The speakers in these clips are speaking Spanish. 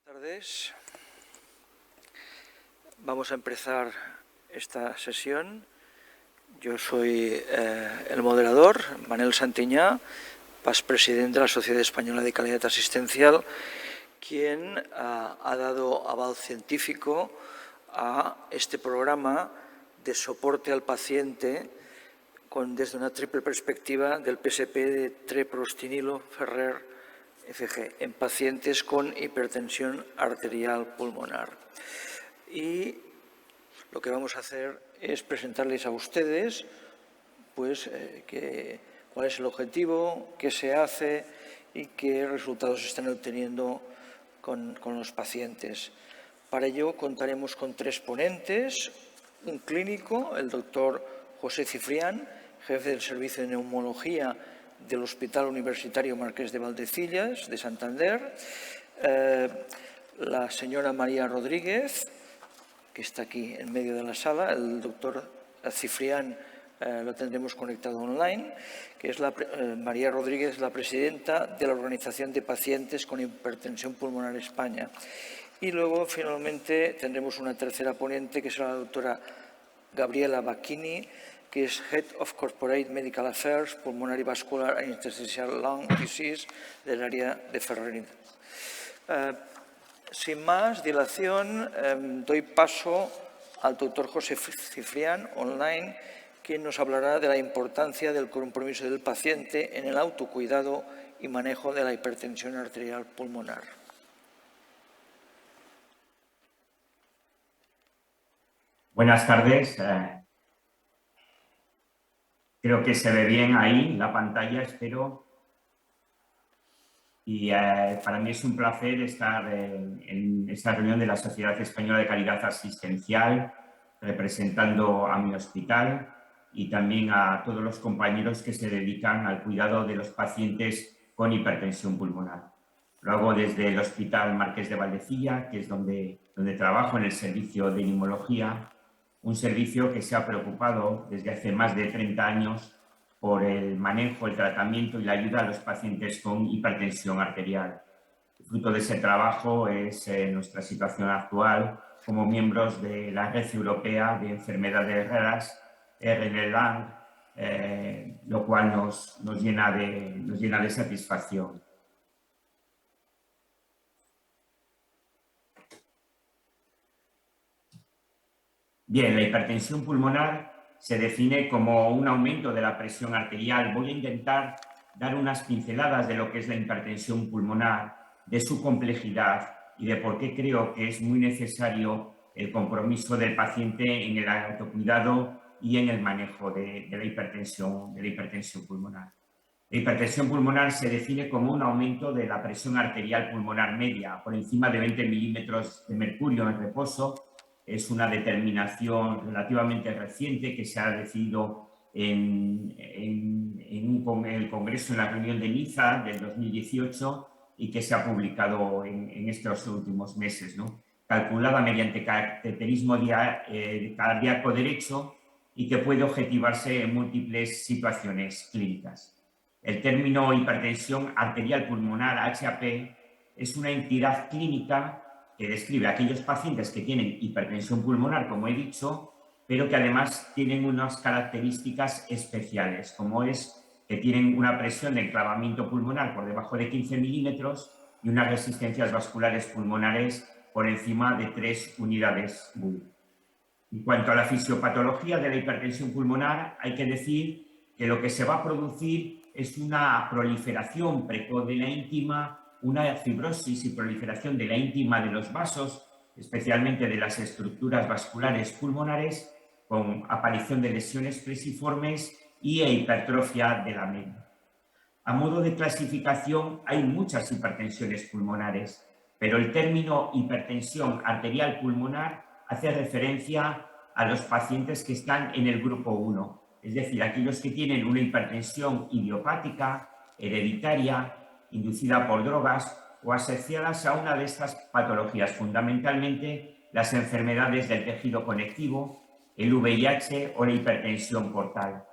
Buenas tardes. Vamos a empezar esta sesión. Yo soy el moderador, Manel Santiñá, presidente de la Sociedad Española de Calidad Asistencial, quien ha dado aval científico a este programa de soporte al paciente desde una triple perspectiva del PSP de treprostinilo Ferrer FG en pacientes con hipertensión arterial pulmonar. Y lo que vamos a hacer es presentarles a ustedes cuál es el objetivo, qué se hace y qué resultados se están obteniendo con los pacientes. Para ello contaremos con 3 ponentes, un clínico, el doctor José Cifrián, jefe del Servicio de Neumología del Hospital Universitario Marqués de Valdecillas, de Santander, la señora María Rodríguez, que está aquí en medio de la sala, el doctor Cifrián lo tendremos conectado online, que es María Rodríguez, la presidenta de la Organización de Pacientes con Hipertensión Pulmonar España. Y luego, finalmente, tendremos una tercera ponente, que será la doctora Gabriela Bacchini, que es Head of Corporate Medical Affairs, Pulmonary Vascular and Interstitial Lung Disease del área de Ferrer. Sin más dilación, doy paso al doctor José Cifrián, online, quien nos hablará de la importancia del compromiso del paciente en el autocuidado y manejo de la hipertensión arterial pulmonar. Buenas tardes. Creo que se ve bien ahí la pantalla, espero. Y para mí es un placer estar en esta reunión de la Sociedad Española de Calidad Asistencial, representando a mi hospital y también a todos los compañeros que se dedican al cuidado de los pacientes con hipertensión pulmonar. Lo hago desde el Hospital Marqués de Valdecilla, que es donde trabajo en el servicio de neumología, un servicio que se ha preocupado desde hace más de 30 años por el manejo, el tratamiento y la ayuda a los pacientes con hipertensión arterial. El fruto de ese trabajo es nuestra situación actual como miembros de la Red Europea de Enfermedades Raras, RNLAN, lo cual nos llena de satisfacción. Bien, la hipertensión pulmonar se define como un aumento de la presión arterial. Voy a intentar dar unas pinceladas de lo que es la hipertensión pulmonar, de su complejidad y de por qué creo que es muy necesario el compromiso del paciente en el autocuidado y en el manejo de la hipertensión pulmonar. La hipertensión pulmonar se define como un aumento de la presión arterial pulmonar media por encima de 20 milímetros de mercurio en reposo. Es una determinación relativamente reciente que se ha decidido en el Congreso, en la reunión de Niza del 2018 y que se ha publicado en estos últimos meses, ¿no? Calculada mediante cateterismo cardíaco derecho y que puede objetivarse en múltiples situaciones clínicas. El término hipertensión arterial pulmonar, HAP, es una entidad clínica que describe a aquellos pacientes que tienen hipertensión pulmonar, como he dicho, pero que además tienen unas características especiales, como es que tienen una presión de enclavamiento pulmonar por debajo de 15 milímetros y unas resistencias vasculares pulmonares por encima de 3 unidades Bull. En cuanto a la fisiopatología de la hipertensión pulmonar, hay que decir que lo que se va a producir es una proliferación precoz de la íntima, una fibrosis y proliferación de la íntima de los vasos, especialmente de las estructuras vasculares pulmonares, con aparición de lesiones plesiformes y hipertrofia de la médula. A modo de clasificación, hay muchas hipertensiones pulmonares, pero el término hipertensión arterial pulmonar hace referencia a los pacientes que están en el grupo 1, es decir, aquellos que tienen una hipertensión idiopática, hereditaria, inducida por drogas o asociadas a una de estas patologías, fundamentalmente las enfermedades del tejido conectivo, el VIH o la hipertensión portal.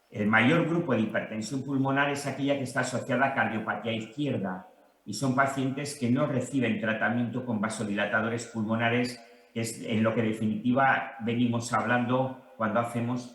El mayor grupo de hipertensión pulmonar es aquella que está asociada a cardiopatía izquierda y son pacientes que no reciben tratamiento con vasodilatadores pulmonares, que es en lo que en definitiva venimos hablando cuando hacemos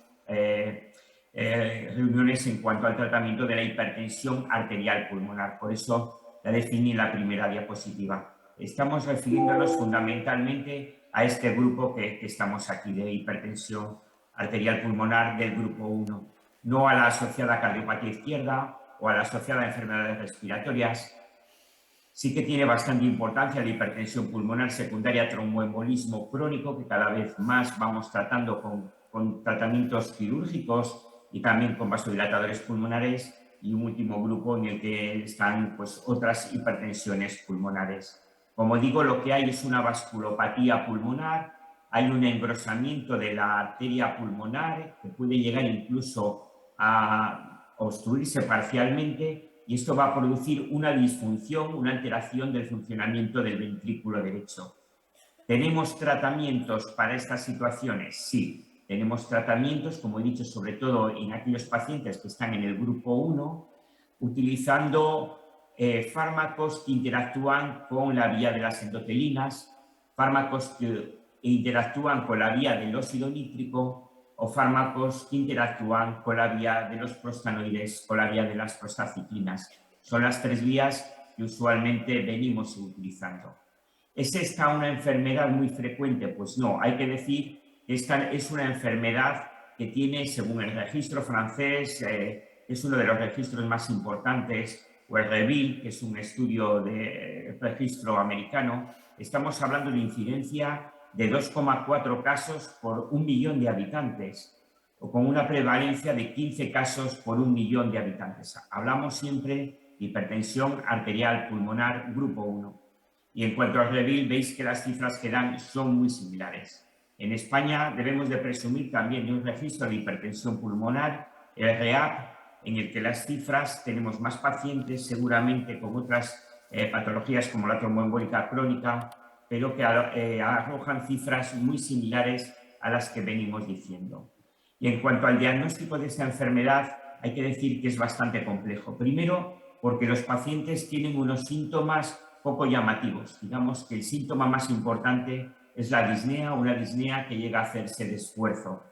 reuniones en cuanto al tratamiento de la hipertensión arterial pulmonar. Por eso la definí en la primera diapositiva. Estamos refiriéndonos fundamentalmente a este grupo que estamos aquí de hipertensión arterial pulmonar del grupo 1, no a la asociada a cardiopatía izquierda o a la asociada a enfermedades respiratorias. Sí que tiene bastante importancia la hipertensión pulmonar secundaria a tromboembolismo crónico, que cada vez más vamos tratando con tratamientos quirúrgicos y también con vasodilatadores pulmonares, y un último grupo en el que están pues, otras hipertensiones pulmonares. Como digo, lo que hay es una vasculopatía pulmonar, hay un engrosamiento de la arteria pulmonar que puede llegar incluso a obstruirse parcialmente, y esto va a producir una disfunción, una alteración del funcionamiento del ventrículo derecho. ¿Tenemos tratamientos para estas situaciones? Sí, tenemos tratamientos, como he dicho, sobre todo en aquellos pacientes que están en el grupo 1, utilizando fármacos que interactúan con la vía de las endotelinas, fármacos que interactúan con la vía del óxido nítrico, o fármacos que interactúan con la vía de los prostanoides, con la vía de las prostaciclinas. Son las 3 vías que usualmente venimos utilizando. ¿Es esta una enfermedad muy frecuente? Pues no, hay que decir que esta es una enfermedad que tiene, según el registro francés, es uno de los registros más importantes, o el REVIL, que es un estudio de registro americano, estamos hablando de incidencia de 2,4 casos por 1 millón de habitantes, o con una prevalencia de 15 casos por 1 millón de habitantes. Hablamos siempre de hipertensión arterial pulmonar grupo 1. Y en cuanto al REVIL, veis que las cifras que dan son muy similares. En España debemos de presumir también de un registro de hipertensión pulmonar, el REAP, en el que las cifras tenemos más pacientes, seguramente con otras patologías como la tromboembólica crónica, pero que arrojan cifras muy similares a las que venimos diciendo. Y en cuanto al diagnóstico de esta enfermedad, hay que decir que es bastante complejo. Primero, porque los pacientes tienen unos síntomas poco llamativos. Digamos que el síntoma más importante es la disnea, una disnea que llega a hacerse de esfuerzo.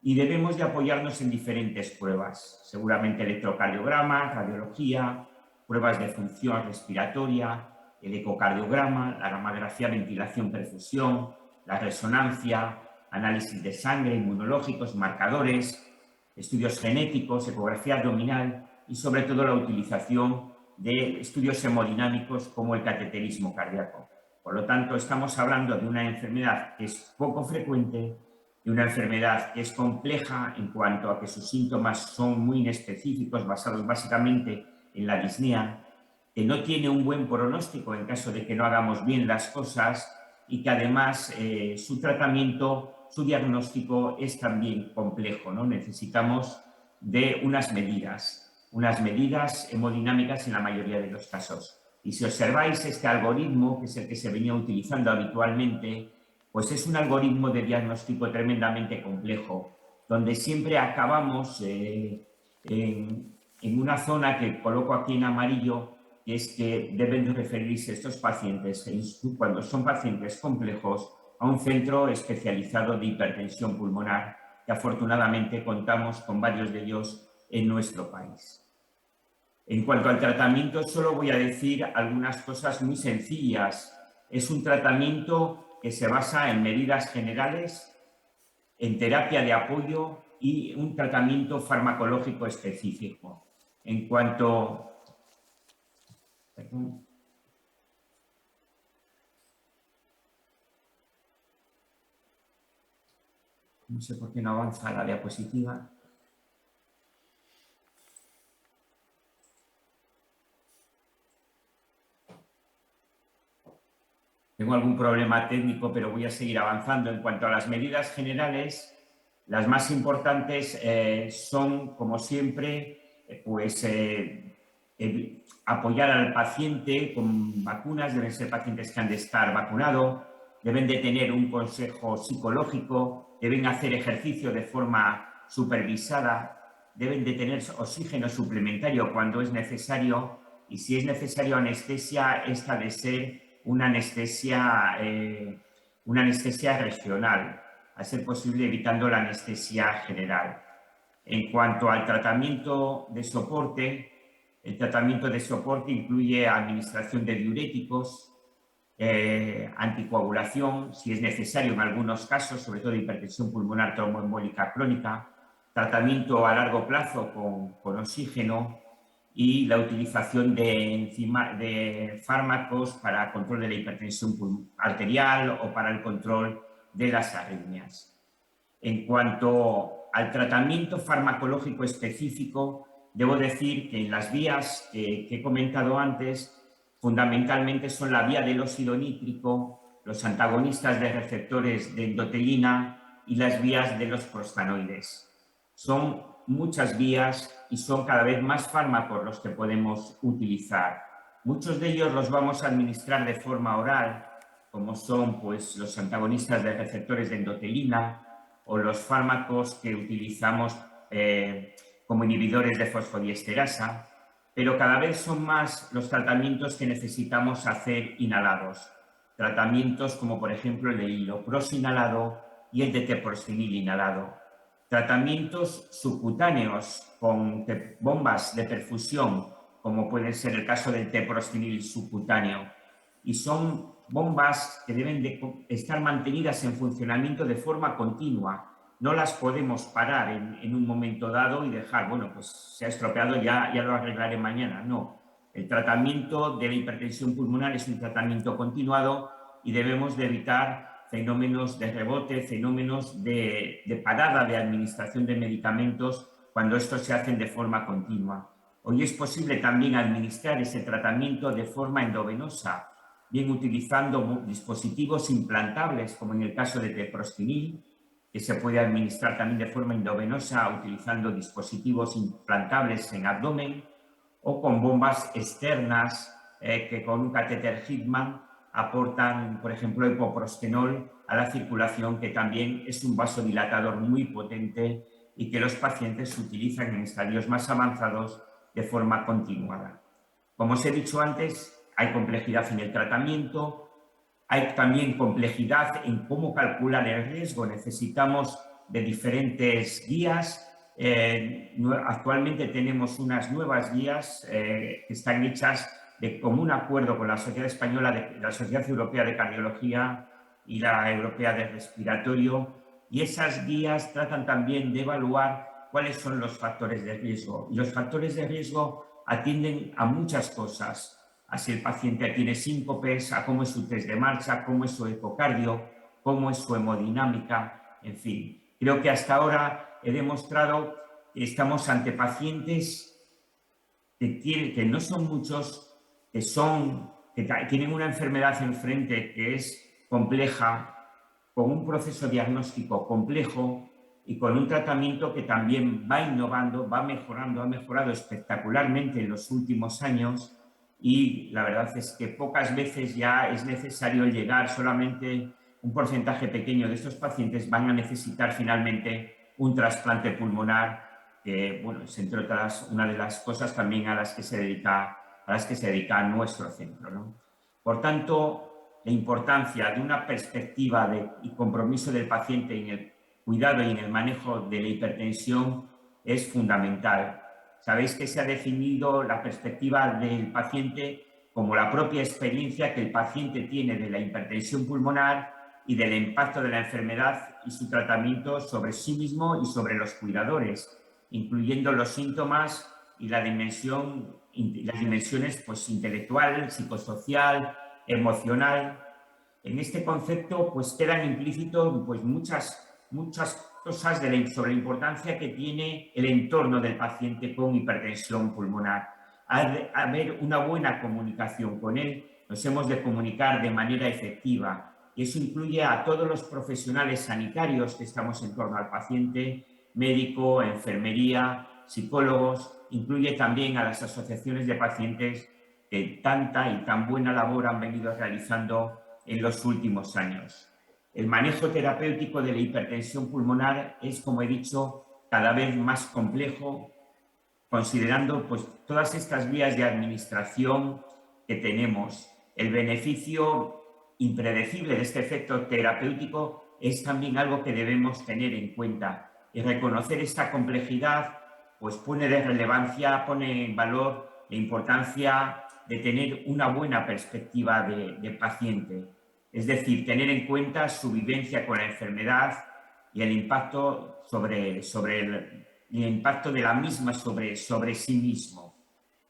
Y debemos de apoyarnos en diferentes pruebas, seguramente electrocardiograma, radiología, pruebas de función respiratoria, el ecocardiograma, la gammagrafía, ventilación, perfusión, la resonancia, análisis de sangre, inmunológicos, marcadores, estudios genéticos, ecografía abdominal y sobre todo la utilización de estudios hemodinámicos como el cateterismo cardíaco. Por lo tanto, estamos hablando de una enfermedad que es poco frecuente, de una enfermedad que es compleja en cuanto a que sus síntomas son muy inespecíficos, basados básicamente en la disnea, que no tiene un buen pronóstico en caso de que no hagamos bien las cosas y que además su tratamiento, su diagnóstico es también complejo, ¿no? Necesitamos de unas medidas hemodinámicas en la mayoría de los casos. Y si observáis este algoritmo, que es el que se venía utilizando habitualmente, pues es un algoritmo de diagnóstico tremendamente complejo, donde siempre acabamos en una zona que coloco aquí en amarillo, que es que deben referirse estos pacientes, cuando son pacientes complejos, a un centro especializado de hipertensión pulmonar, que afortunadamente contamos con varios de ellos en nuestro país. En cuanto al tratamiento, solo voy a decir algunas cosas muy sencillas. Es un tratamiento que se basa en medidas generales, en terapia de apoyo y un tratamiento farmacológico específico. En cuanto... Perdón. No sé por qué no avanza la diapositiva. Tengo algún problema técnico, pero voy a seguir avanzando. En cuanto a las medidas generales, las más importantes son, como siempre, apoyar al paciente con vacunas. Deben ser pacientes que han de estar vacunados, deben de tener un consejo psicológico, deben hacer ejercicio de forma supervisada, deben de tener oxígeno suplementario cuando es necesario y si es necesario anestesia, esta de ser una anestesia regional, a ser posible evitando la anestesia general. En cuanto al tratamiento de soporte, el tratamiento de soporte incluye administración de diuréticos, anticoagulación, si es necesario en algunos casos, sobre todo hipertensión pulmonar tromboembólica crónica, tratamiento a largo plazo con oxígeno y la utilización de fármacos para control de la hipertensión arterial o para el control de las arritmias. En cuanto al tratamiento farmacológico específico, debo decir que en las vías que he comentado antes, fundamentalmente son la vía del óxido nítrico, los antagonistas de receptores de endotelina y las vías de los prostanoides. Son muchas vías y son cada vez más fármacos los que podemos utilizar. Muchos de ellos los vamos a administrar de forma oral, como son pues, los antagonistas de receptores de endotelina o los fármacos que utilizamos como inhibidores de fosfodiesterasa, pero cada vez son más los tratamientos que necesitamos hacer inhalados. Tratamientos como, por ejemplo, el de hidropros inhalado y el de teprosinil inhalado. Tratamientos subcutáneos con bombas de perfusión, como puede ser el caso del teprosinil subcutáneo. Y son bombas que deben de estar mantenidas en funcionamiento de forma continua. No las podemos parar en un momento dado y dejar, bueno, pues se ha estropeado, ya lo arreglaré mañana. No, el tratamiento de la hipertensión pulmonar es un tratamiento continuado y debemos de evitar fenómenos de rebote, fenómenos de parada de administración de medicamentos cuando estos se hacen de forma continua. Hoy es posible también administrar ese tratamiento de forma endovenosa, bien utilizando dispositivos implantables, como en el caso de teprosinil, que se puede administrar también de forma endovenosa utilizando dispositivos implantables en abdomen, o con bombas externas que con un catéter Hitman aportan, por ejemplo, hipoprostenol a la circulación, que también es un vasodilatador muy potente y que los pacientes utilizan en estadios más avanzados de forma continuada. Como os he dicho antes, hay complejidad en el tratamiento, hay también complejidad en cómo calcular el riesgo. Necesitamos de diferentes guías. Actualmente tenemos unas nuevas guías que están hechas de común acuerdo con la Sociedad Española, la Sociedad Europea de Cardiología y la Europea de Respiratorio. Y esas guías tratan también de evaluar cuáles son los factores de riesgo. Y los factores de riesgo atienden a muchas cosas. A si el paciente tiene síncopes, a cómo es su test de marcha, cómo es su ecocardio, cómo es su hemodinámica, en fin. Creo que hasta ahora he demostrado que estamos ante pacientes que no son muchos, que tienen una enfermedad enfrente que es compleja, con un proceso diagnóstico complejo y con un tratamiento que también va innovando, va mejorando, ha mejorado espectacularmente en los últimos años. Y la verdad es que pocas veces ya es necesario llegar, solamente un porcentaje pequeño de estos pacientes van a necesitar finalmente un trasplante pulmonar, que bueno, es entre otras una de las cosas también a las que se dedica nuestro centro, ¿no? Por tanto, la importancia de una perspectiva y compromiso del paciente en el cuidado y en el manejo de la hipertensión es fundamental. Sabéis que se ha definido la perspectiva del paciente como la propia experiencia que el paciente tiene de la hipertensión pulmonar y del impacto de la enfermedad y su tratamiento sobre sí mismo y sobre los cuidadores, incluyendo los síntomas y las dimensiones pues, intelectual, psicosocial, emocional. En este concepto pues, quedan implícitos pues, muchas cosas sobre la importancia que tiene el entorno del paciente con hipertensión pulmonar. Haber una buena comunicación con él, nos hemos de comunicar de manera efectiva. Y eso incluye a todos los profesionales sanitarios que estamos en torno al paciente, médico, enfermería, psicólogos, incluye también a las asociaciones de pacientes que tanta y tan buena labor han venido realizando en los últimos años. El manejo terapéutico de la hipertensión pulmonar es, como he dicho, cada vez más complejo considerando pues, todas estas vías de administración que tenemos. El beneficio impredecible de este efecto terapéutico es también algo que debemos tener en cuenta. Y reconocer esta complejidad pues pone de relevancia, pone en valor la importancia de tener una buena perspectiva de paciente. Es decir, tener en cuenta su vivencia con la enfermedad y el impacto el impacto de la misma sobre sí mismo.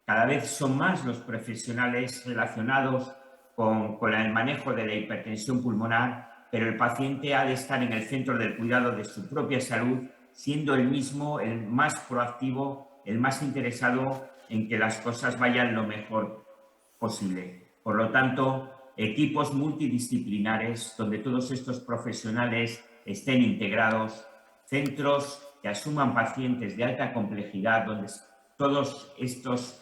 Cada vez son más los profesionales relacionados con el manejo de la hipertensión pulmonar, pero el paciente ha de estar en el centro del cuidado de su propia salud, siendo él mismo el más proactivo, el más interesado en que las cosas vayan lo mejor posible. Por lo tanto, equipos multidisciplinares donde todos estos profesionales estén integrados, centros que asuman pacientes de alta complejidad, donde todos estos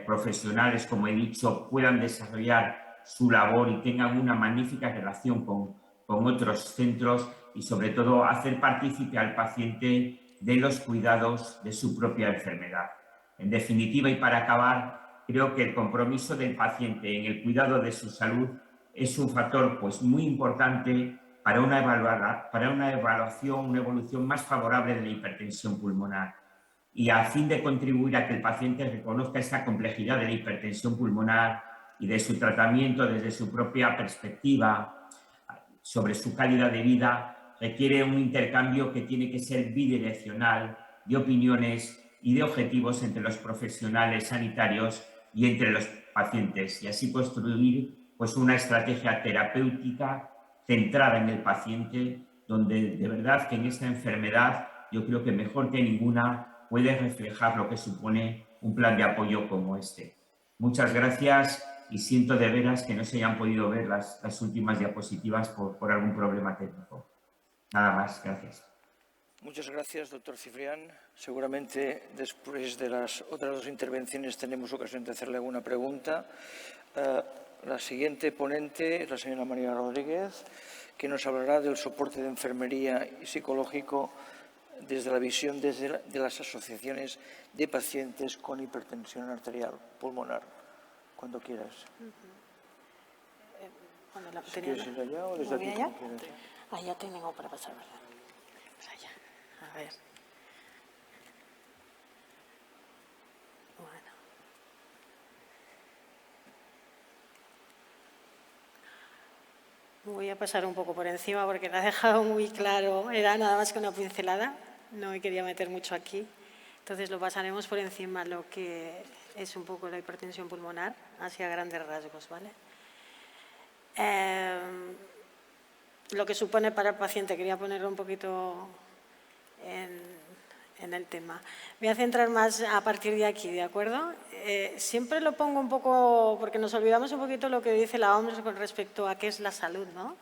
profesionales, como he dicho, puedan desarrollar su labor y tengan una magnífica relación con otros centros y, sobre todo, hacer partícipe al paciente de los cuidados de su propia enfermedad. En definitiva, y para acabar, creo que el compromiso del paciente en el cuidado de su salud es un factor pues, muy importante para una evaluación, una evolución más favorable de la hipertensión pulmonar. Y a fin de contribuir a que el paciente reconozca esta complejidad de la hipertensión pulmonar y de su tratamiento desde su propia perspectiva sobre su calidad de vida, requiere un intercambio que tiene que ser bidireccional de opiniones y de objetivos entre los profesionales sanitarios y entre los pacientes, y así construir pues, una estrategia terapéutica centrada en el paciente, donde de verdad que en esta enfermedad yo creo que mejor que ninguna puede reflejar lo que supone un plan de apoyo como este. Muchas gracias y siento de veras que no se hayan podido ver las últimas diapositivas por algún problema técnico. Nada más, gracias. Muchas gracias, doctor Ciprián. Seguramente después de las otras dos intervenciones tenemos ocasión de hacerle alguna pregunta. La siguiente ponente es la señora María Rodríguez, que nos hablará del soporte de enfermería y psicológico desde la visión de las asociaciones de pacientes con hipertensión arterial pulmonar. Cuando quieras. Si quieres ir allá o desde aquí. Allá tengo para pasar, ¿verdad? Pues allá. A ver. Bueno. Voy a pasar un poco por encima porque lo ha dejado muy claro. Era nada más que una pincelada. No me quería meter mucho aquí. Entonces lo pasaremos por encima lo que es un poco la hipertensión pulmonar, hacia grandes rasgos, ¿vale? Lo que supone para el paciente, quería ponerlo un poquito en el tema. Me voy a centrar más a partir de aquí, ¿de acuerdo? Siempre lo pongo un poco, porque nos olvidamos un poquito lo que dice la OMS con respecto a qué es la salud, ¿no?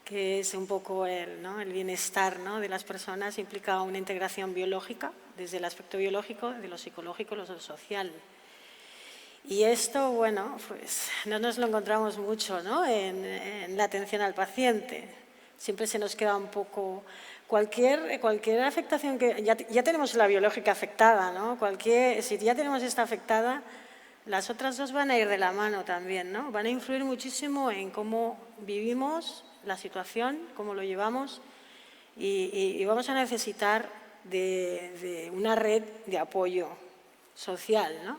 Que es un poco el bienestar, ¿no?, de las personas, implica una integración biológica, desde el aspecto biológico, de lo psicológico, lo social. Y esto, bueno, pues no nos lo encontramos mucho, ¿no?, en la atención al paciente. Siempre se nos queda un poco… Cualquier afectación que… Ya tenemos la biológica afectada, ¿no? Si ya tenemos esta afectada, las otras dos van a ir de la mano también, ¿no? Van a influir muchísimo en cómo vivimos la situación, cómo lo llevamos y vamos a necesitar de una red de apoyo social, ¿no?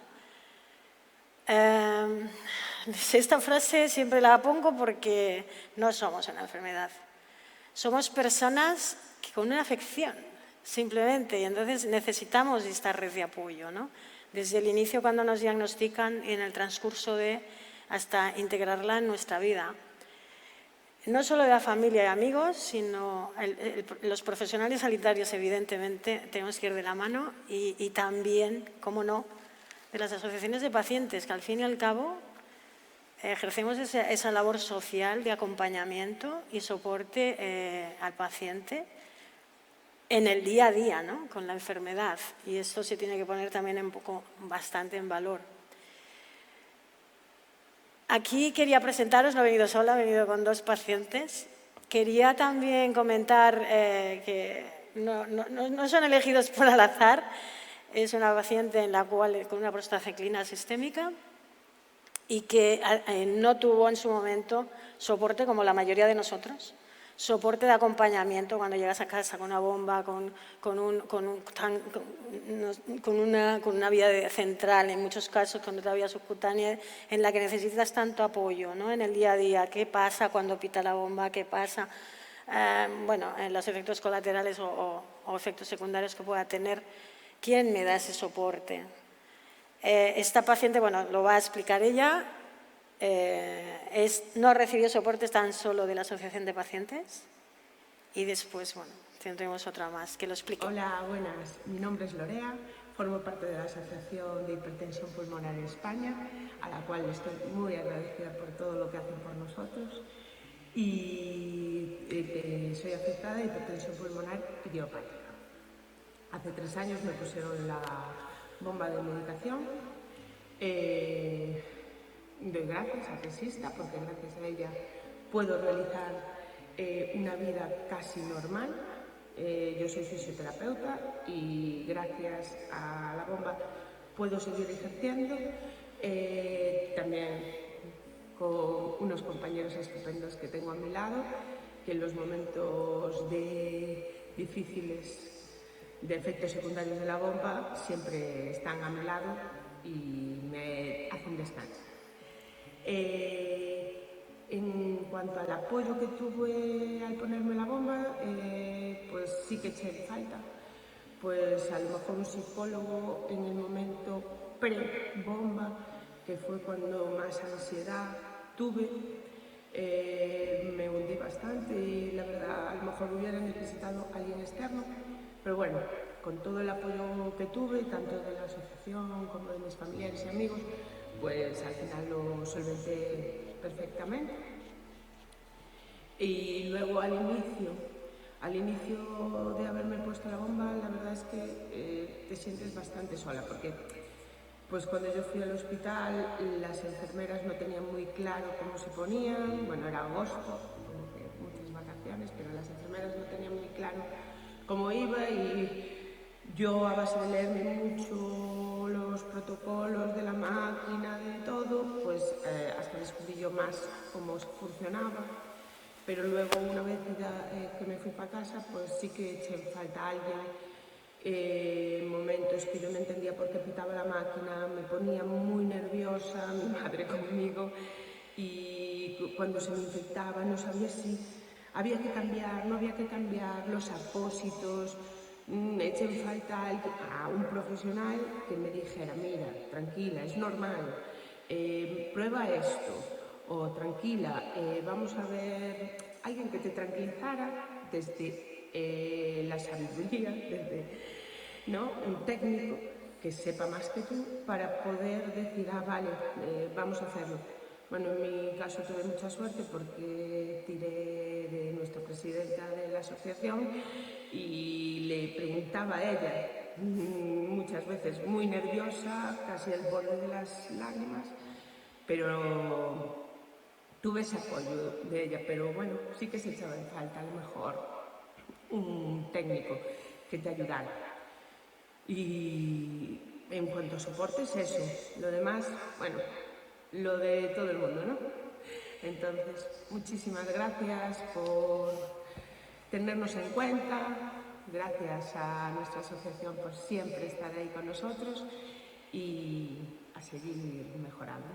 Esta frase siempre la pongo porque no somos una enfermedad. Somos personas con una afección, simplemente, y entonces necesitamos esta red de apoyo, ¿no? Desde el inicio, cuando nos diagnostican, y en el transcurso hasta integrarla en nuestra vida. No solo de la familia y amigos, sino los profesionales sanitarios, evidentemente, tenemos que ir de la mano y también, cómo no, de las asociaciones de pacientes, que al fin y al cabo ejercemos esa labor social de acompañamiento y soporte al paciente en el día a día, ¿no?, con la enfermedad. Y esto se tiene que poner también bastante en valor. Aquí quería presentaros, no he venido sola, he venido con dos pacientes. Quería también comentar que no son elegidos por al azar. Es una paciente en la cual, con una prostaciclina sistémica y que no tuvo en su momento soporte como la mayoría de nosotros. Soporte de acompañamiento cuando llegas a casa con una bomba, con una vía central, en muchos casos con otra vía subcutánea, en la que necesitas tanto apoyo, ¿no? En el día a día. ¿Qué pasa cuando pita la bomba? ¿Qué pasa? Bueno, en los efectos colaterales o efectos secundarios que pueda tener. ¿Quién me da ese soporte? Esta paciente, bueno, lo va a explicar ella. No recibió soporte tan solo de la Asociación de Pacientes y después, bueno, tendremos otra más que lo explique. Hola, buenas. Mi nombre es Lorea, formo parte de la Asociación de Hipertensión Pulmonar en España, a la cual estoy muy agradecida por todo lo que hacen por nosotros y soy afectada de hipertensión pulmonar idiopática. Hace 3 años me pusieron la bomba de medicación. Doy gracias a que exista, porque gracias a ella puedo realizar una vida casi normal. Yo soy fisioterapeuta y gracias a la bomba puedo seguir ejerciendo. También con unos compañeros estupendos que tengo a mi lado, que en los momentos difíciles de efectos secundarios de la bomba siempre están a mi lado y me hacen descanso. En cuanto al apoyo que tuve al ponerme la bomba, pues sí que eché en falta. Pues a lo mejor un psicólogo en el momento pre-bomba, que fue cuando más ansiedad tuve, me hundí bastante y la verdad a lo mejor hubiera necesitado a alguien externo, pero bueno, con todo el apoyo que tuve, tanto de la asociación como de mis familiares y amigos, pues al final lo solventé perfectamente. Y luego al inicio de haberme puesto la bomba, la verdad es que te sientes bastante sola, porque pues cuando yo fui al hospital las enfermeras no tenían muy claro cómo se ponían. Bueno, era agosto, muchas vacaciones, pero las enfermeras no tenían muy claro cómo iba y yo, a base de leerme mucho los protocolos de la máquina, de todo, pues hasta descubrí yo más cómo funcionaba. Pero luego, una vez que me fui para casa, pues sí que eché en falta a alguien. Momentos que yo no entendía por qué pitaba la máquina, me ponía muy nerviosa, mi madre conmigo, y cuando se me infectaba no sabía si había que cambiar, no había que cambiar, los apósitos. Eché en falta a un profesional que me dijera, mira, tranquila, es normal, prueba esto, o tranquila, vamos a ver, alguien que te tranquilizara desde la sabiduría, desde, ¿no?, un técnico que sepa más que tú para poder decir, vale, vamos a hacerlo. Bueno, en mi caso tuve mucha suerte porque tiré de nuestra presidenta de la asociación y le preguntaba a ella, muchas veces muy nerviosa, casi al borde de las lágrimas, pero tuve ese apoyo de ella. Pero bueno, sí que se echaba en falta a lo mejor un técnico que te ayudara. Y en cuanto a soporte es eso, lo demás, bueno, lo de todo el mundo, ¿no? Entonces, muchísimas gracias por tenernos en cuenta, gracias a nuestra asociación por siempre estar ahí con nosotros y a seguir mejorando.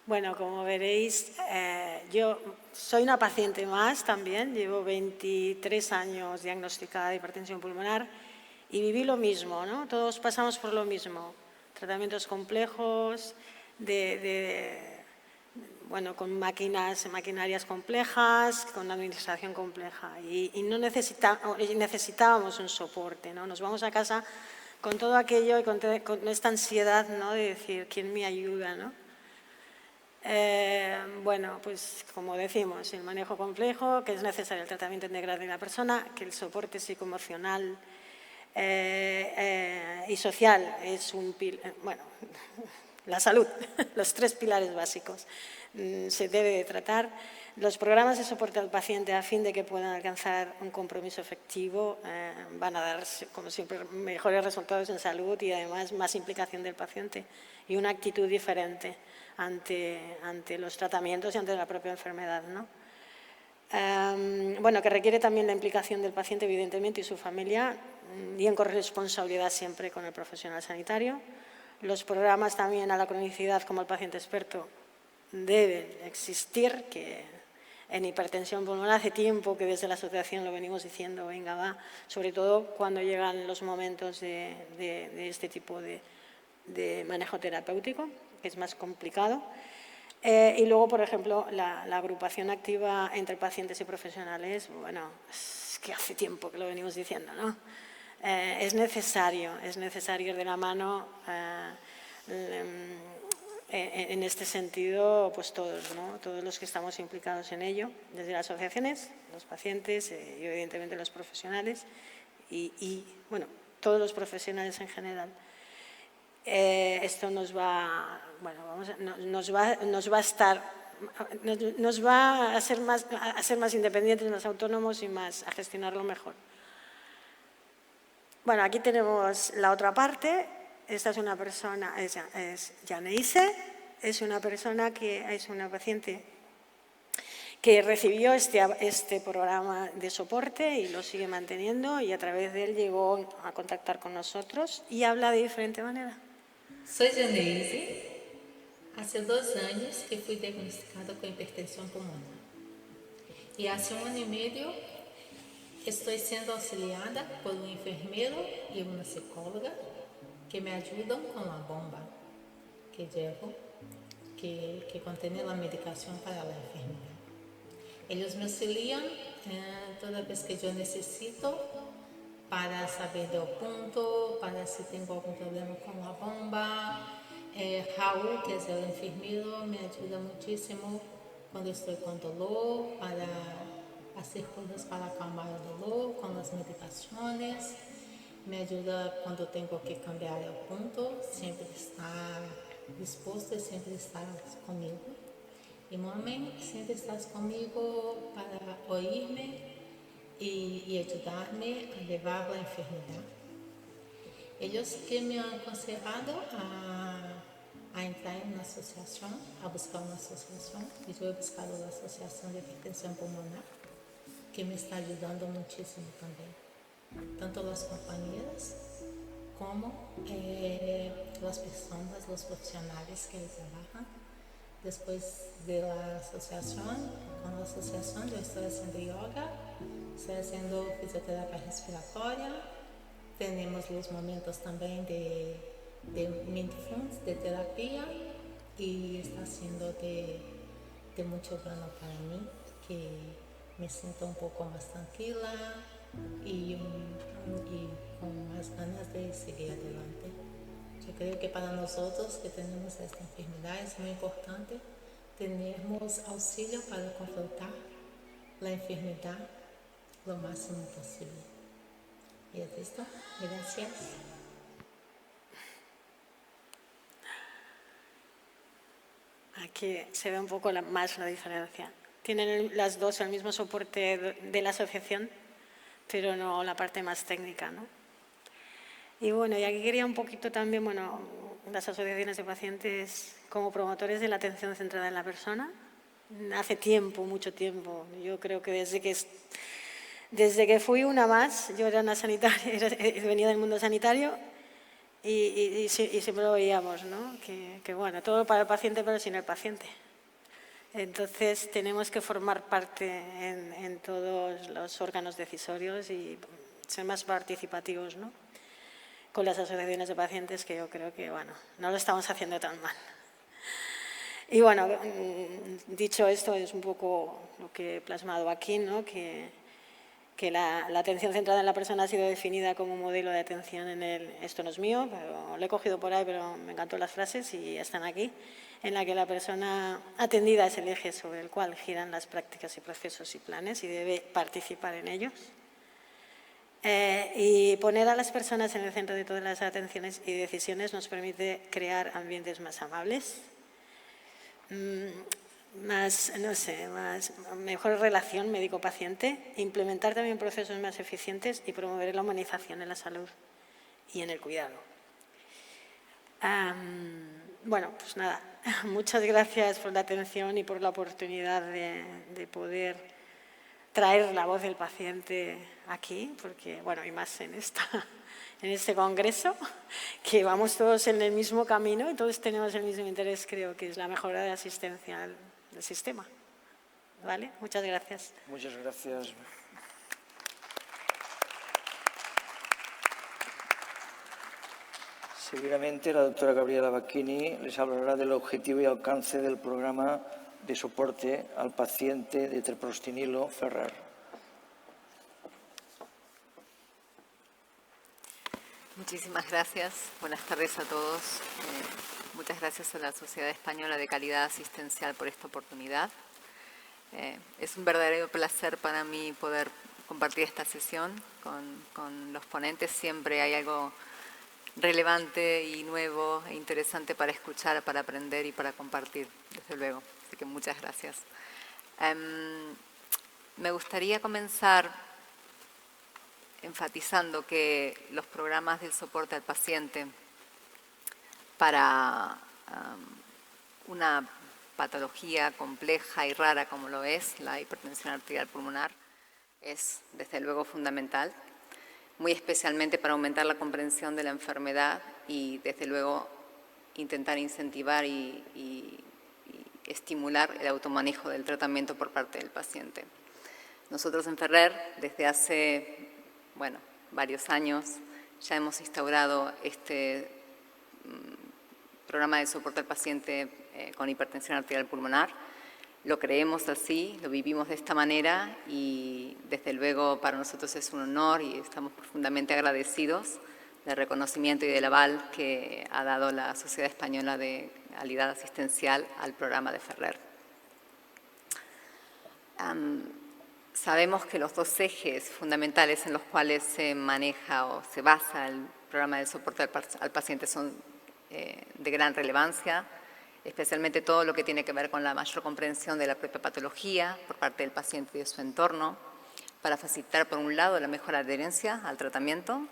Bueno, como veréis, yo soy una paciente más también, llevo 23 años diagnosticada de hipertensión pulmonar y viví lo mismo, ¿no? Todos pasamos por lo mismo, tratamientos complejos, bueno, con maquinarias complejas, con administración compleja y no necesitábamos un soporte, ¿no? Nos vamos a casa con todo aquello y con esta ansiedad, ¿no?, de decir, ¿quién me ayuda?, ¿no? Bueno, pues como decimos, el manejo complejo, que es necesario el tratamiento integral de la persona, que el soporte psicoemocional y social es bueno, la salud, los 3 pilares básicos se debe de tratar. Los programas de soporte al paciente, a fin de que puedan alcanzar un compromiso efectivo, van a dar, como siempre, mejores resultados en salud y además más implicación del paciente y una actitud diferente ante los tratamientos y ante la propia enfermedad, ¿no? Bueno, que requiere también la implicación del paciente, evidentemente, y su familia, y en corresponsabilidad siempre con el profesional sanitario. Los programas también a la cronicidad, como el paciente experto, deben existir, que en hipertensión pulmonar hace tiempo que desde la asociación lo venimos diciendo, venga, va, sobre todo cuando llegan los momentos de este tipo de manejo terapéutico, que es más complicado. Y luego, por ejemplo, la agrupación activa entre pacientes y profesionales, bueno, es que hace tiempo que lo venimos diciendo, ¿no? Es necesario ir de la mano en este sentido, pues todos, ¿no? Todos los que estamos implicados en ello, desde las asociaciones, los pacientes y evidentemente los profesionales y bueno, todos los profesionales en general. Esto nos va a ser más independientes, más autónomos y a gestionarlo mejor. Bueno, aquí tenemos la otra parte. Esta es una persona, es Janeise, es una persona que es una paciente que recibió este programa de soporte y lo sigue manteniendo, y a través de él llegó a contactar con nosotros y habla de diferente manera. Soy Janeise. Hace 2 años que fui diagnosticada con hipertensión pulmonar. Y hace 1 año y medio estoy siendo auxiliada por un enfermero y una psicóloga que me ayudan con la bomba que llevo, que contiene la medicación para la enfermedad. Ellos me auxilian toda vez que yo necesito para saber del punto, para si tengo algún problema con la bomba. Raúl, que es el enfermero, me ayuda muchísimo cuando estoy con dolor, para hacer cosas para calmar el dolor con las medicaciones. Me ayuda cuando tengo que cambiar el punto, siempre está dispuesto y siempre está conmigo. Y mami, siempre estás conmigo para oírme y ayudarme a llevar la enfermedad. Ellos que me han aconsejado a entrar en una asociación, a buscar una asociación, y yo he buscado la Asociación de Hipertensión Pulmonar, que me está ayudando muchísimo también. Tanto las compañeras como las personas, los profesionales que trabajan. Después de la asociación, con la asociación yo estoy haciendo yoga, estoy haciendo fisioterapia respiratoria. Tenemos los momentos también de mindfulness, de terapia, y está siendo de mucho bueno para mí, que me siento un poco más tranquila y con más ganas de seguir adelante. Yo creo que para nosotros que tenemos esta enfermedad es muy importante tenermos auxilio para confrontar la enfermedad lo máximo posible. ¿Y es esto? Gracias. Aquí se ve un poco más la diferencia. Tienen las dos el mismo soporte de la asociación, pero no la parte más técnica, ¿no? Y bueno, y aquí quería un poquito también, bueno, las asociaciones de pacientes como promotores de la atención centrada en la persona. Hace tiempo, mucho tiempo, yo creo que desde que fui una más, yo era una sanitaria, venía del mundo sanitario y siempre lo veíamos, ¿no? Que bueno, todo para el paciente pero sin el paciente. Entonces tenemos que formar parte en todos los órganos decisorios y ser más participativos, ¿no? Con las asociaciones de pacientes, que yo creo que, bueno, no lo estamos haciendo tan mal. Y bueno, dicho esto, es un poco lo que he plasmado aquí, ¿no? Que la atención centrada en la persona ha sido definida como un modelo de atención esto no es mío, pero lo he cogido por ahí, pero me encantó las frases y están aquí, en la que la persona atendida es el eje sobre el cual giran las prácticas y procesos y planes y debe participar en ellos. Y poner a las personas en el centro de todas las atenciones y decisiones nos permite crear ambientes más amables, mejor relación médico-paciente, implementar también procesos más eficientes y promover la humanización en la salud y en el cuidado. Bueno, pues nada, muchas gracias por la atención y por la oportunidad de poder traer la voz del paciente aquí, porque, bueno, y más en este congreso, que vamos todos en el mismo camino y todos tenemos el mismo interés, creo que es la mejora de la asistencia del sistema. ¿Vale? Muchas gracias. Muchas gracias. Seguidamente, la doctora Gabriela Bacchini les hablará del objetivo y alcance del programa de soporte al paciente de treprostinilo Ferrer. Muchísimas gracias. Buenas tardes a todos. Muchas gracias a la Sociedad Española de Calidad Asistencial por esta oportunidad. Es un verdadero placer para mí poder compartir esta sesión con los ponentes. Siempre hay algo relevante y nuevo e interesante para escuchar, para aprender y para compartir, desde luego. Así que muchas gracias. Me gustaría comenzar enfatizando que los programas del soporte al paciente para una patología compleja y rara como lo es la hipertensión arterial pulmonar es desde luego fundamental, muy especialmente para aumentar la comprensión de la enfermedad y desde luego intentar incentivar y estimular el automanejo del tratamiento por parte del paciente. Nosotros en Ferrer, desde hace varios años, ya hemos instaurado este programa de soporte al paciente con hipertensión arterial pulmonar. Lo creemos así, lo vivimos de esta manera y desde luego para nosotros es un honor y estamos profundamente agradecidos del reconocimiento y del aval que ha dado la Sociedad Española de Calidad Asistencial al programa de Ferrer. Sabemos que los dos ejes fundamentales en los cuales se maneja o se basa el programa de soporte al paciente son de gran relevancia, especialmente todo lo que tiene que ver con la mayor comprensión de la propia patología por parte del paciente y de su entorno, para facilitar, por un lado, la mejor adherencia al tratamiento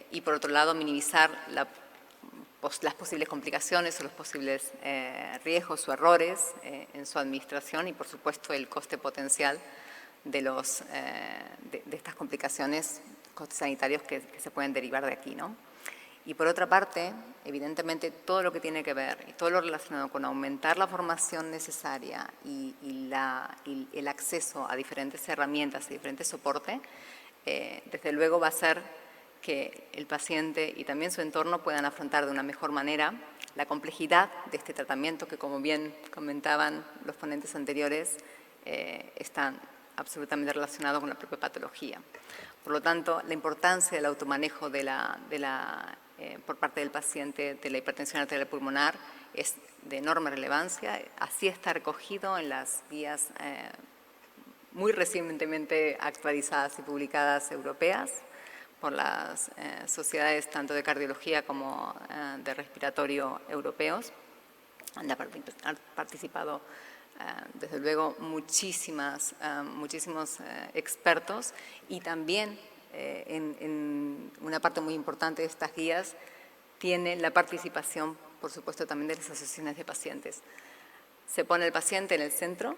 y, por otro lado, minimizar las posibles complicaciones o los posibles riesgos o errores en su administración y, por supuesto, el coste potencial de estas complicaciones, costes sanitarios que se pueden derivar de aquí, ¿no? Y por otra parte, evidentemente, todo lo que tiene que ver y todo lo relacionado con aumentar la formación necesaria y el acceso a diferentes herramientas y diferentes soportes, desde luego va a hacer que el paciente y también su entorno puedan afrontar de una mejor manera la complejidad de este tratamiento que, como bien comentaban los ponentes anteriores, están absolutamente relacionados con la propia patología. Por lo tanto, la importancia del automanejo por parte del paciente de la hipertensión arterial pulmonar es de enorme relevancia. Así está recogido en las guías muy recientemente actualizadas y publicadas europeas por las sociedades tanto de cardiología como de respiratorio europeos. Han participado desde luego muchísimos expertos y también en una parte muy importante de estas guías tiene la participación, por supuesto, también de las asociaciones de pacientes. Se pone el paciente en el centro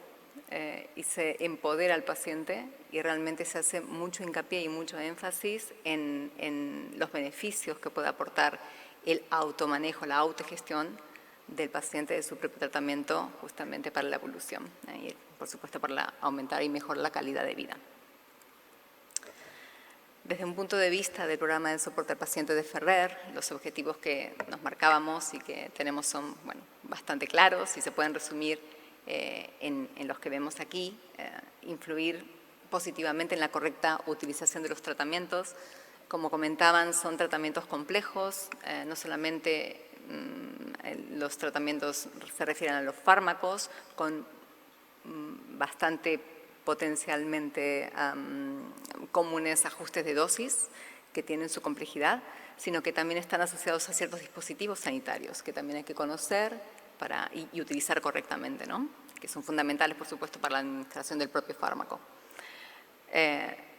y se empodera al paciente y realmente se hace mucho hincapié y mucho énfasis en los beneficios que puede aportar el automanejo, la autogestión del paciente de su propio tratamiento justamente para la evolución y, por supuesto, para aumentar y mejorar la calidad de vida. Desde un punto de vista del programa de soporte al paciente de Ferrer, los objetivos que nos marcábamos y que tenemos son bastante claros y se pueden resumir en los que vemos aquí. Influir positivamente en la correcta utilización de los tratamientos. Como comentaban, son tratamientos complejos, no solamente los tratamientos se refieren a los fármacos, con bastante potencialmente comunes ajustes de dosis que tienen su complejidad, sino que también están asociados a ciertos dispositivos sanitarios que también hay que conocer y utilizar correctamente, ¿no? Que son fundamentales, por supuesto, para la administración del propio fármaco.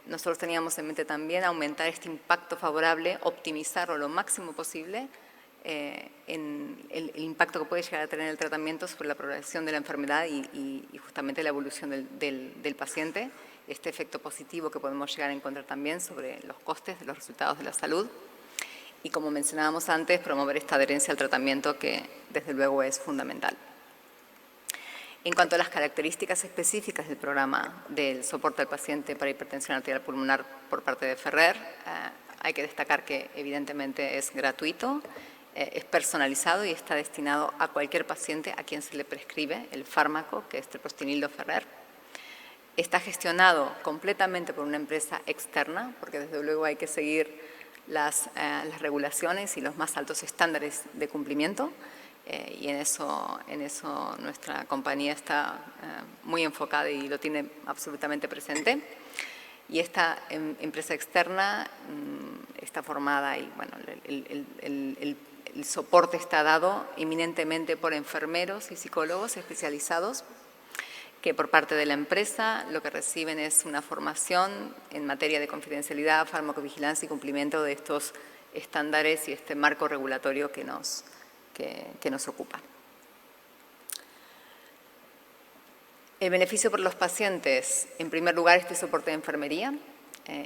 Nosotros teníamos en mente también aumentar este impacto favorable, optimizarlo lo máximo posible en el impacto que puede llegar a tener el tratamiento sobre la progresión de la enfermedad y justamente la evolución del paciente, este efecto positivo que podemos llegar a encontrar también sobre los costes de los resultados de la salud y, como mencionábamos antes, promover esta adherencia al tratamiento que desde luego es fundamental. En cuanto a las características específicas del programa del soporte al paciente para hipertensión arterial pulmonar por parte de Ferrer, hay que destacar que evidentemente es gratuito, es personalizado y está destinado a cualquier paciente a quien se le prescribe el fármaco, que es treprostinil Ferrer. Está gestionado completamente por una empresa externa, porque desde luego hay que seguir las regulaciones y los más altos estándares de cumplimiento, y en eso nuestra compañía está muy enfocada y lo tiene absolutamente presente. Y esta empresa externa está formada y bueno, el soporte está dado eminentemente por enfermeros y psicólogos especializados que por parte de la empresa lo que reciben es una formación en materia de confidencialidad, farmacovigilancia y cumplimiento de estos estándares y este marco regulatorio que nos ocupa. El beneficio por los pacientes, en primer lugar, este soporte de enfermería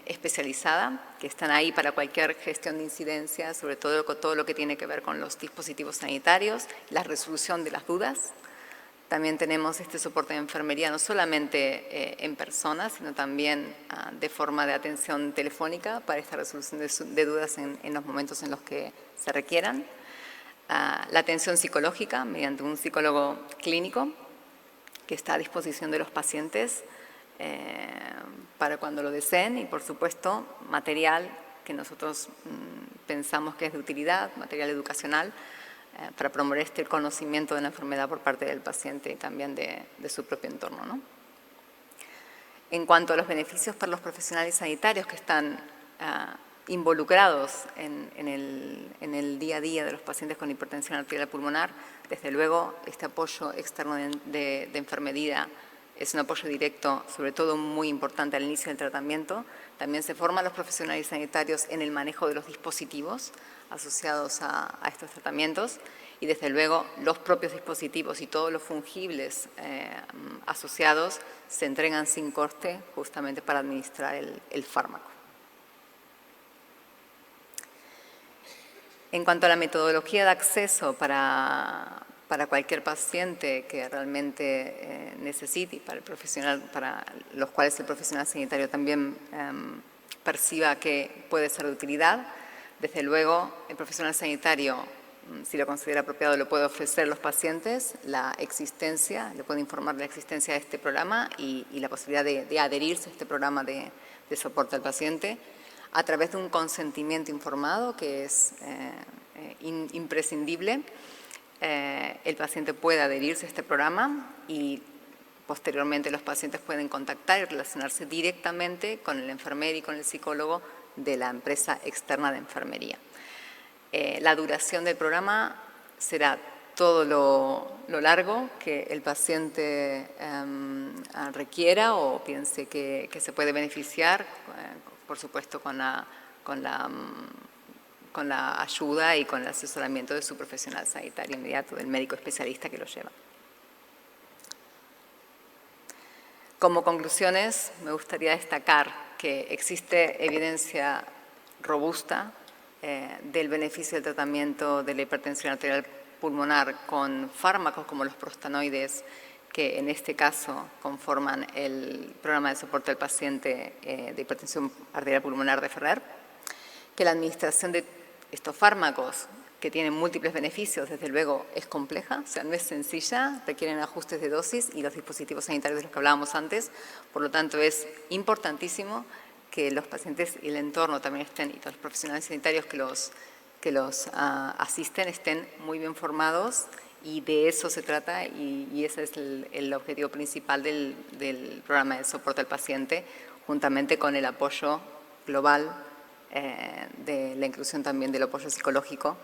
especializada, que están ahí para cualquier gestión de incidencia, sobre todo con todo lo que tiene que ver con los dispositivos sanitarios, la resolución de las dudas. También tenemos este soporte de enfermería no solamente en persona, sino también de forma de atención telefónica para esta resolución de dudas en los momentos en los que se requieran. La atención psicológica mediante un psicólogo clínico que está a disposición de los pacientes para cuando lo deseen y, por supuesto, material que nosotros pensamos que es de utilidad, material educacional, para promover este conocimiento de la enfermedad por parte del paciente y también de su propio entorno, ¿no? En cuanto a los beneficios para los profesionales sanitarios que están involucrados en el día a día de los pacientes con hipertensión arterial pulmonar, desde luego este apoyo externo de enfermería es un apoyo directo, sobre todo muy importante al inicio del tratamiento. También se forman los profesionales sanitarios en el manejo de los dispositivos asociados a estos tratamientos y desde luego los propios dispositivos y todos los fungibles asociados se entregan sin coste justamente para administrar el fármaco. En cuanto a la metodología de acceso para cualquier paciente que realmente necesite y para el profesional, para los cuales el profesional sanitario también perciba que puede ser de utilidad, desde luego el profesional sanitario, si lo considera apropiado, lo puede ofrecer a los pacientes la existencia, le puede informar de la existencia de este programa y la posibilidad de adherirse a este programa de soporte al paciente a través de un consentimiento informado que es imprescindible. El paciente puede adherirse a este programa y posteriormente los pacientes pueden contactar y relacionarse directamente con el enfermero y con el psicólogo de la empresa externa de enfermería. La duración del programa será todo lo largo que el paciente requiera o piense que se puede beneficiar, por supuesto con la ayuda y con el asesoramiento de su profesional sanitario inmediato, del médico especialista que lo lleva. Como conclusiones, me gustaría destacar que existe evidencia robusta del beneficio del tratamiento de la hipertensión arterial pulmonar con fármacos como los prostanoides, que en este caso conforman el programa de soporte al paciente de hipertensión arterial pulmonar de Ferrer, que la administración de estos fármacos, que tienen múltiples beneficios, desde luego es compleja, o sea, no es sencilla, requieren ajustes de dosis y los dispositivos sanitarios de los que hablábamos antes, por lo tanto es importantísimo que los pacientes y el entorno también estén, y todos los profesionales sanitarios que los asisten estén muy bien formados Y de eso se trata y ese es el objetivo principal del programa de soporte al paciente, juntamente con el apoyo global de la inclusión también del apoyo psicológico,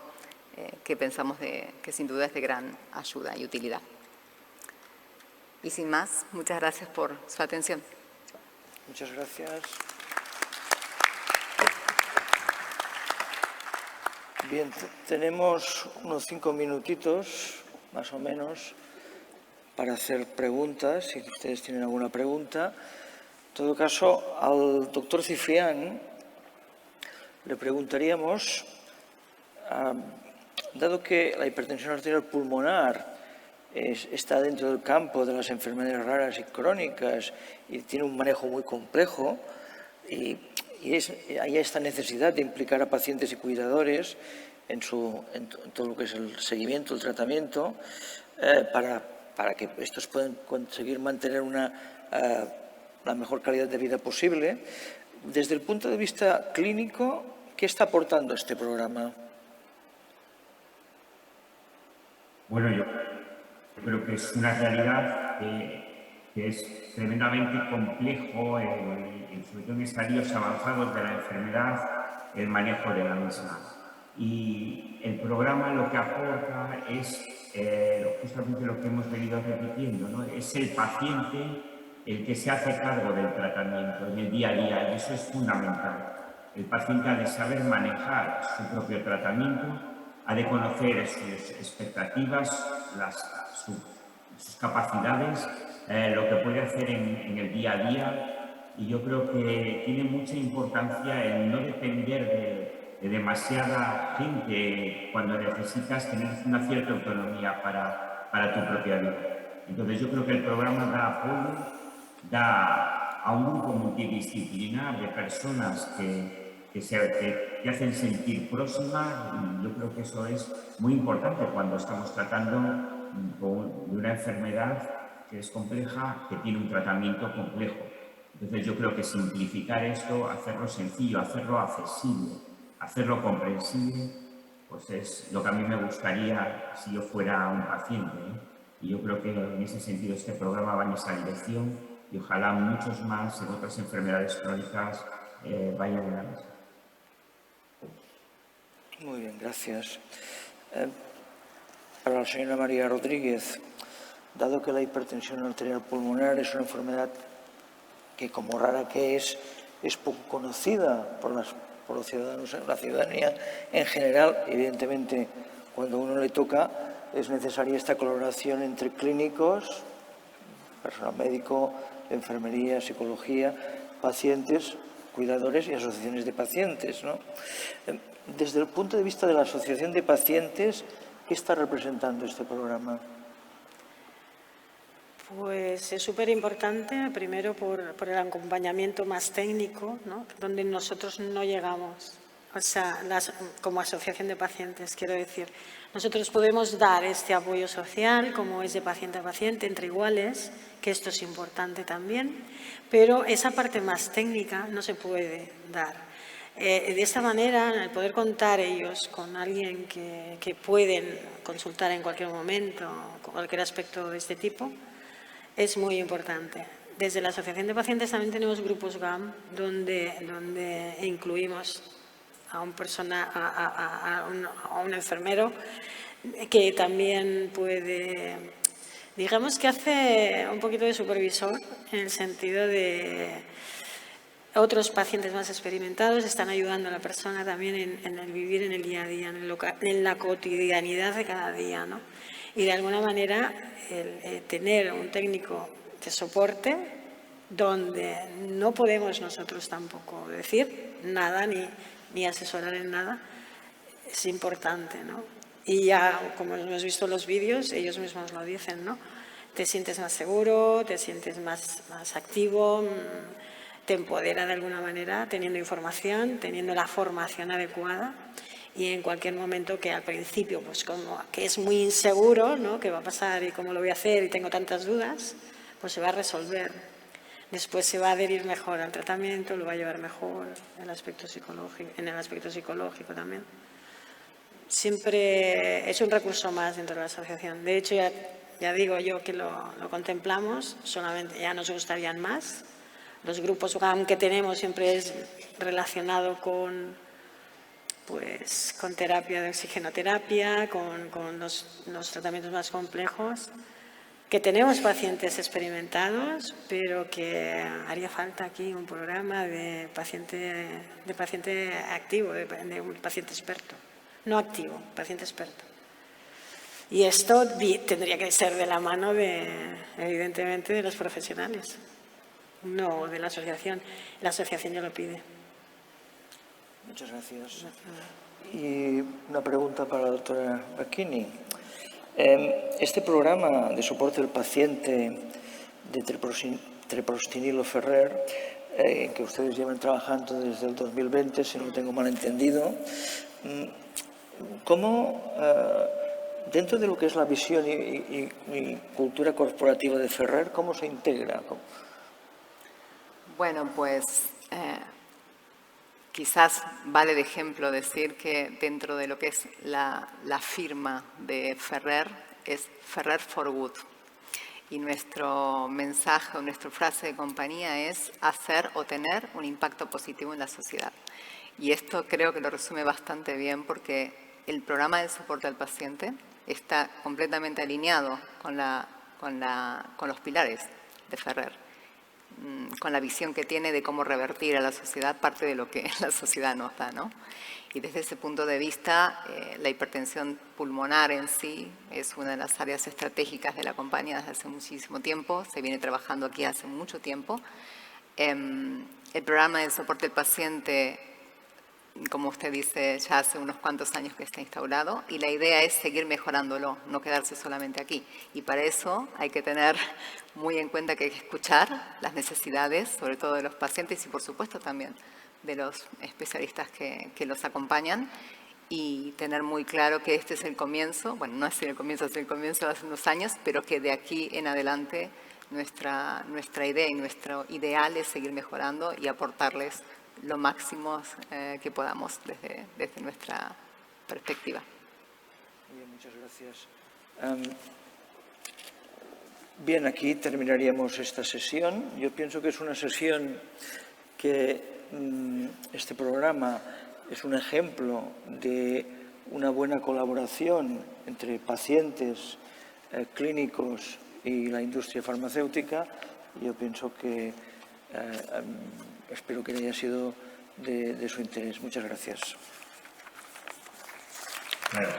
que pensamos que sin duda es de gran ayuda y utilidad. Y sin más, muchas gracias por su atención. Muchas gracias. Bien, tenemos unos 5 minutitos, más o menos, para hacer preguntas, si ustedes tienen alguna pregunta. En todo caso, al doctor Ciprián le preguntaríamos, dado que la hipertensión arterial pulmonar está dentro del campo de las enfermedades raras y crónicas y tiene un manejo muy complejo, y hay esta necesidad de implicar a pacientes y cuidadores en todo lo que es el seguimiento, el tratamiento, para que estos puedan conseguir mantener la mejor calidad de vida posible. Desde el punto de vista clínico, ¿qué está aportando este programa? Bueno, yo creo que es una realidad que es tremendamente complejo, sobre todo en estadios avanzados de la enfermedad, el manejo de la misma. Y el programa lo que aporta es justamente lo que hemos venido repitiendo, ¿no? Es el paciente el que se hace cargo del tratamiento en el día a día, y eso es fundamental. El paciente ha de saber manejar su propio tratamiento, ha de conocer sus expectativas, sus capacidades, lo que puede hacer en el día a día, y yo creo que tiene mucha importancia el no depender de demasiada gente cuando necesitas tener una cierta autonomía para tu propia vida. Entonces yo creo que el programa da apoyo, da a un grupo multidisciplinar de personas que te hacen sentir próxima, y yo creo que eso es muy importante cuando estamos tratando de una enfermedad que es compleja, que tiene un tratamiento complejo. Entonces yo creo que simplificar esto, hacerlo sencillo, hacerlo accesible, hacerlo comprensible, pues es lo que a mí me gustaría si yo fuera un paciente, ¿eh? Y yo creo que en ese sentido este programa va en esa dirección, y ojalá muchos más en otras enfermedades crónicas vayan en la misma. Muy bien, gracias. Para la señora María Rodríguez, dado que la hipertensión arterial pulmonar es una enfermedad que, como rara que es poco conocida por los ciudadanos, la ciudadanía en general, evidentemente cuando a uno le toca es necesaria esta colaboración entre clínicos, personal médico, enfermería, psicología, pacientes, cuidadores y asociaciones de pacientes, ¿no? Desde el punto de vista de la asociación de pacientes, ¿qué está representando este programa? Pues es súper importante, primero por el acompañamiento más técnico, ¿no? Donde nosotros no llegamos. O sea, como asociación de pacientes, quiero decir, nosotros podemos dar este apoyo social, como es de paciente a paciente, entre iguales, que esto es importante también, pero esa parte más técnica no se puede dar. De esta manera, al poder contar ellos con alguien que pueden consultar en cualquier momento, con cualquier aspecto de este tipo, es muy importante. Desde la Asociación de Pacientes también tenemos grupos GAM donde incluimos a un enfermero que también puede, digamos que hace un poquito de supervisor, en el sentido de otros pacientes más experimentados están ayudando a la persona también en el vivir en el día a día, en la cotidianidad de cada día, ¿no? Y de alguna manera tener un técnico de soporte donde no podemos nosotros tampoco decir nada ni asesorar en nada, es importante, ¿no? Y ya, como hemos visto en los vídeos, ellos mismos lo dicen, ¿no? Te sientes más seguro, te sientes más activo, te empodera de alguna manera teniendo información, teniendo la formación adecuada, y en cualquier momento que al principio, pues como que es muy inseguro, ¿no? ¿Qué va a pasar y cómo lo voy a hacer y tengo tantas dudas? Pues se va a resolver. Después se va a adherir mejor al tratamiento, lo va a llevar mejor en el aspecto psicológico también. siempre es un recurso más dentro de la asociación. De hecho, ya digo yo que lo contemplamos, solamente ya nos gustarían más. Los grupos GAM que tenemos siempre es relacionado con terapia de oxigenoterapia, con los tratamientos más complejos, que tenemos pacientes experimentados, pero que haría falta aquí un programa de paciente activo, de un paciente experto. No activo, paciente experto. Y esto tendría que ser de la mano, evidentemente, de los profesionales, no de la asociación. La asociación ya lo pide. Muchas gracias. Y una pregunta para la doctora Bacchini. Este programa de soporte al paciente de treprostinilo Ferrer, que ustedes llevan trabajando desde el 2020, si no lo tengo mal entendido, ¿cómo, dentro de lo que es la visión y cultura corporativa de Ferrer, cómo se integra? Bueno, pues quizás vale de ejemplo decir que dentro de lo que es la firma de Ferrer es Ferrer for Good. Y nuestro mensaje o nuestra frase de compañía es hacer o tener un impacto positivo en la sociedad. Y esto creo que lo resume bastante bien porque el programa de soporte al paciente está completamente alineado con los pilares de Ferrer, con la visión que tiene de cómo revertir a la sociedad parte de lo que la sociedad nos da, ¿no? Y desde ese punto de vista, la hipertensión pulmonar en sí es una de las áreas estratégicas de la compañía desde hace muchísimo tiempo, se viene trabajando aquí hace mucho tiempo. El programa de soporte al paciente, como usted dice, ya hace unos cuantos años que está instaurado y la idea es seguir mejorándolo, no quedarse solamente aquí. Y para eso hay que tener muy en cuenta que hay que escuchar las necesidades, sobre todo de los pacientes y por supuesto también de los especialistas que los acompañan y tener muy claro que este es el comienzo, bueno, no es el comienzo, es el comienzo de hace unos años, pero que de aquí en adelante nuestra idea y nuestro ideal es seguir mejorando y aportarles lo máximo que podamos desde nuestra perspectiva. Bien, muchas gracias. Bien, aquí terminaríamos esta sesión. Yo pienso que es una sesión que este programa es un ejemplo de una buena colaboración entre pacientes, clínicos y la industria farmacéutica. Yo pienso que espero que haya sido de su interés. Muchas gracias. Claro.